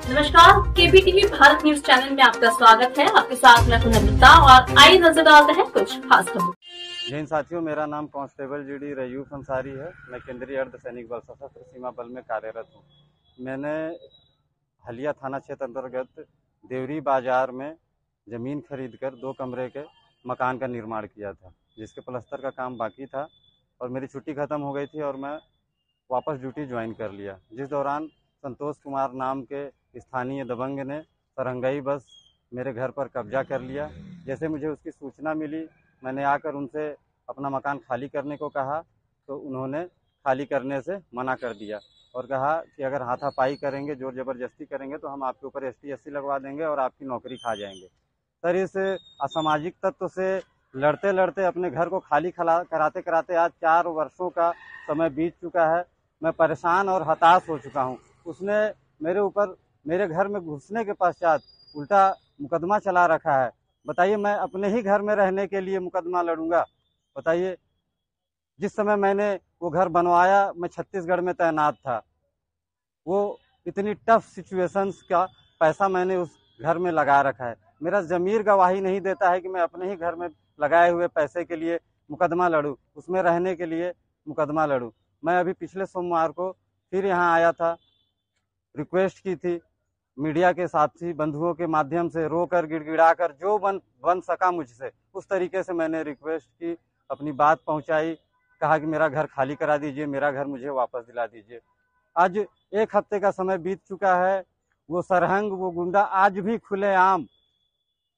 नमस्कार, केबीटीवी Bharat news channel में आपका स्वागत है। आपके साथ मैं नमिता और आइए नजर डालते हैं कुछ खास खबरों। जय हिंद साथियों, मेरा नाम कांस्टेबल जीडी रयूफ अंसारी है। मैं केंद्रीय अर्धसैनिक बल सशस्त्र सीमा बल में कार्यरत हूँ। मैंने हलिया थाना क्षेत्र अंतर्गत देवरी बाजार में ज़मीन खरीदकर 2 कमरे के मकान का निर्माण किया था, जिसके प्लास्टर का काम बाकी था और मेरी छुट्टी ख़त्म हो गई थी और मैं वापस ड्यूटी ज्वाइन कर लिया। जिस दौरान संतोष कुमार नाम के स्थानीय दबंग ने सरंगाई बस मेरे घर पर कब्जा कर लिया। जैसे मुझे उसकी सूचना मिली, मैंने आकर उनसे अपना मकान खाली करने को कहा तो उन्होंने खाली करने से मना कर दिया और कहा कि अगर हाथापाई करेंगे, जोर ज़बरदस्ती करेंगे तो हम आपके ऊपर ST SC लगवा देंगे और आपकी नौकरी खा जाएंगे। सर, इस असामाजिक तत्व से लड़ते लड़ते अपने घर को खाली कराते कराते आज 4 वर्षों का समय बीत चुका है। मैं परेशान और हताश हो चुका हूँ। उसने मेरे ऊपर मेरे घर में घुसने के पश्चात उल्टा मुकदमा चला रखा है। बताइए, मैं अपने ही घर में रहने के लिए मुकदमा लड़ूंगा? बताइए, जिस समय मैंने वो घर बनवाया मैं छत्तीसगढ़ में तैनात था। वो इतनी टफ सिचुएशंस का पैसा मैंने उस घर में लगा रखा है। मेरा ज़मीर गवाही नहीं देता है कि मैं अपने ही घर में लगाए हुए पैसे के लिए मुकदमा लड़ूं, उसमें रहने के लिए मुकदमा लड़ूं। मैं अभी पिछले सोमवार को फिर यहाँ आया था, रिक्वेस्ट की थी, मीडिया के साथी बंधुओं के माध्यम से रोकर गिड़गिड़ाकर जो बन सका मुझसे उस तरीके से मैंने रिक्वेस्ट की, अपनी बात पहुंचाई, कहा कि मेरा घर खाली करा दीजिए, मेरा घर मुझे वापस दिला दीजिए। आज 1 हफ्ते का समय बीत चुका है। वो सरहंग, वो गुंडा आज भी खुलेआम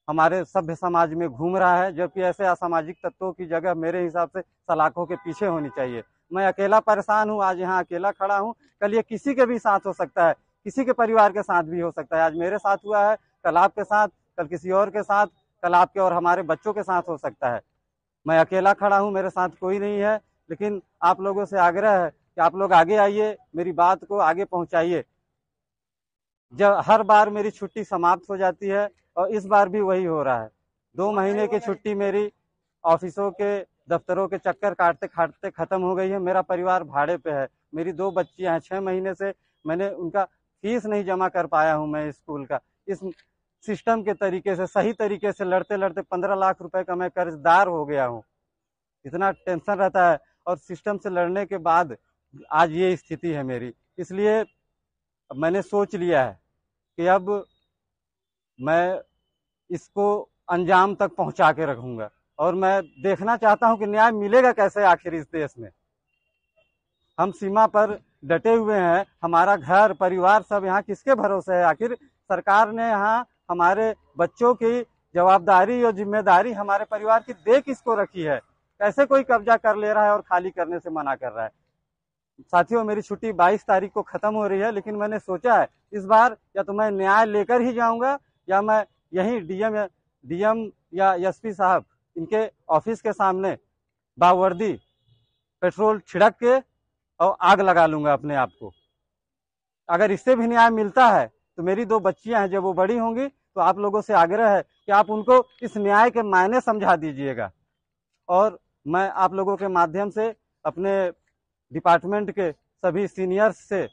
हमारे सभ्य समाज में घूम रहा है, जबकि ऐसे असामाजिक तत्वों की जगह मेरे हिसाब से सलाखों के पीछे होनी चाहिए। मैं अकेला परेशान हूँ, आज यहाँ अकेला खड़ा हूँ। कल ये किसी के भी साथ हो सकता है, किसी के परिवार के साथ भी हो सकता है। आज मेरे साथ हुआ है, कल आपके साथ, कल किसी और के साथ, कल आपके और हमारे बच्चों के साथ हो सकता है। मैं अकेला खड़ा हूँ, मेरे साथ कोई नहीं है, लेकिन आप लोगों से आग्रह है कि आप लोग आगे आइए, मेरी बात को आगे पहुँचाइए। जब हर बार मेरी छुट्टी समाप्त हो जाती है और इस बार भी वही हो रहा है। 2 महीने की छुट्टी मेरी ऑफिसों के दफ्तरों के चक्कर काटते काटते खत्म हो गई है। मेरा परिवार भाड़े पे है, मेरी 2 बच्चियां हैं। 6 महीने से मैंने उनका फीस नहीं जमा कर पाया हूं मैं स्कूल का। इस सिस्टम के तरीके से, सही तरीके से लड़ते लड़ते 15 लाख रुपए का मैं कर्जदार हो गया हूं। इतना टेंशन रहता है और सिस्टम से लड़ने के बाद आज ये स्थिति है मेरी। इसलिए मैंने सोच लिया है कि अब मैं इसको अंजाम तक पहुंचा के रखूंगा और मैं देखना चाहता हूं कि न्याय मिलेगा कैसे आखिर इस देश में। हम सीमा पर डटे हुए हैं, हमारा घर परिवार सब यहाँ किसके भरोसे है? आखिर सरकार ने यहाँ हमारे बच्चों की जवाबदारी और जिम्मेदारी हमारे परिवार की दे किसको रखी है? कैसे कोई कब्जा कर ले रहा है और खाली करने से मना कर रहा है? साथियों, मेरी छुट्टी 22 तारीख को खत्म हो रही है, लेकिन मैंने सोचा है इस बार या तो मैं न्याय लेकर ही जाऊंगा या मैं यहीं डीएम या SP साहब इनके ऑफिस के सामने बावर्दी पेट्रोल छिड़क के और आग लगा लूंगा अपने आप को। अगर इससे भी न्याय मिलता है तो मेरी 2 बच्चियां हैं, जब वो बड़ी होंगी तो आप लोगों से आग्रह है कि आप उनको इस न्याय के मायने समझा दीजिएगा। और मैं आप लोगों के माध्यम से अपने डिपार्टमेंट के सभी सीनियर्स से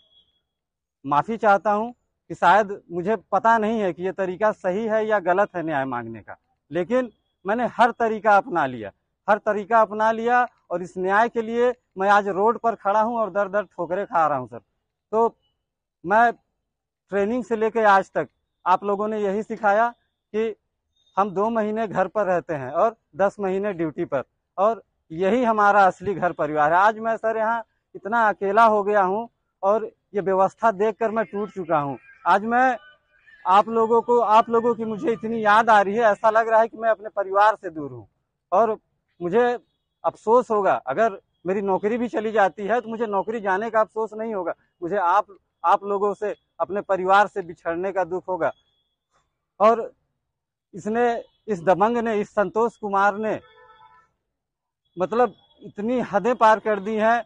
माफ़ी चाहता हूं कि शायद मुझे पता नहीं है कि ये तरीका सही है या गलत है न्याय मांगने का, लेकिन मैंने हर तरीका अपना लिया और इस न्याय के लिए मैं आज रोड पर खड़ा हूं और दर दर ठोकरें खा रहा हूं सर। तो मैं ट्रेनिंग से लेकर आज तक आप लोगों ने यही सिखाया कि हम 2 महीने घर पर रहते हैं और 10 महीने ड्यूटी पर, और यही हमारा असली घर परिवार है। आज मैं सर यहाँ इतना अकेला हो गया हूँ और ये व्यवस्था देखकर मैं टूट चुका हूँ। आज मैं आप लोगों की मुझे इतनी याद आ रही है, ऐसा लग रहा है कि मैं अपने परिवार से दूर हूँ और मुझे अफसोस होगा अगर मेरी नौकरी भी चली जाती है तो मुझे नौकरी जाने का अफसोस नहीं होगा, मुझे आप लोगों से, अपने परिवार से बिछड़ने का दुख होगा। और इस दबंग ने, इस संतोष कुमार ने मतलब इतनी हदें पार कर दी हैं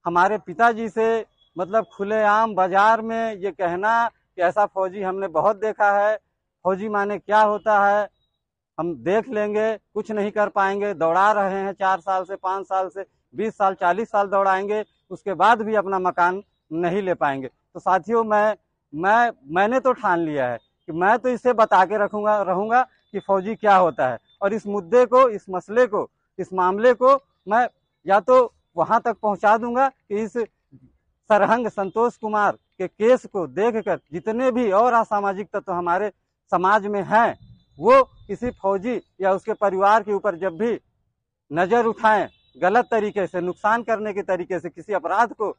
हमारे पिताजी से। मतलब खुलेआम बाजार में ये कहना कि ऐसा फौजी हमने बहुत देखा है, फौजी माने क्या होता है, हम देख लेंगे, कुछ नहीं कर पाएंगे, दौड़ा रहे हैं 4 साल से, 5 साल से, 20 साल 40 साल दौड़ाएंगे, उसके बाद भी अपना मकान नहीं ले पाएंगे। तो साथियों, मैंने तो ठान लिया है कि मैं तो इसे बता के रहूंगा कि फौजी क्या होता है, और इस मुद्दे को, इस मसले को, इस मामले को मैं या तो वहां तक पहुंचा दूंगा कि इस सरहंग संतोष कुमार के केस को देखकर जितने भी और असामाजिक तत्व हमारे समाज में हैं, वो किसी फौजी या उसके परिवार के ऊपर जब भी नजर उठाएं गलत तरीके से, नुकसान करने के तरीके से, किसी अपराध को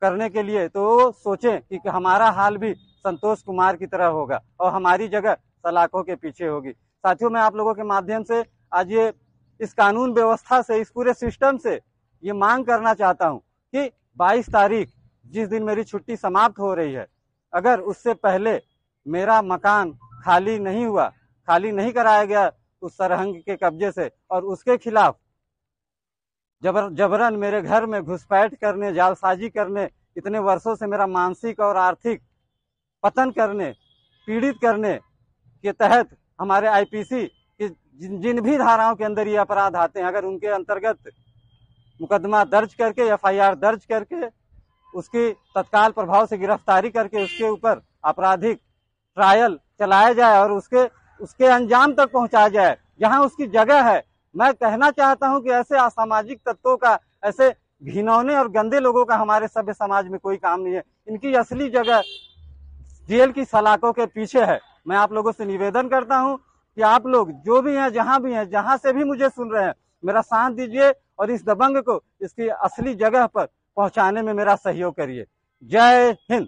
करने के लिए, तो वो सोचें कि हमारा हाल भी संतोष कुमार की तरह होगा और हमारी जगह सलाखों के पीछे होगी। साथियों, मैं आप लोगों के माध्यम से आज ये इस कानून व्यवस्था से, इस पूरे सिस्टम से ये मांग करना चाहता हूं कि 22 तारीख जिस दिन मेरी छुट्टी समाप्त हो रही है, अगर उससे पहले मेरा मकान खाली नहीं कराया गया उस सरहंग के कब्जे से, और उसके खिलाफ जबरन मेरे घर में घुसपैठ करने, जालसाजी करने, इतने वर्षों से मेरा मानसिक और आर्थिक पतन करने, पीड़ित करने के तहत हमारे आईपीसी की जिन भी धाराओं के अंदर ये अपराध आते हैं, अगर उनके अंतर्गत मुकदमा दर्ज करके, एफआईआर दर्ज करके, उसकी तत्काल प्रभाव से गिरफ्तारी करके उसके ऊपर आपराधिक ट्रायल चलाया जाए और उसके अंजाम तक पहुंचाया जाए जहां उसकी जगह है। मैं कहना चाहता हूं कि ऐसे असामाजिक तत्वों का, ऐसे घिनौने और गंदे लोगों का हमारे सभ्य समाज में कोई काम नहीं है। इनकी असली जगह जेल की सलाखों के पीछे है। मैं आप लोगों से निवेदन करता हूं कि आप लोग जो भी हैं, जहां भी हैं, जहां से भी मुझे सुन रहे हैं, मेरा साथ दीजिए और इस दबंग को इसकी असली जगह पर पहुंचाने में मेरा सहयोग करिए। जय हिंद।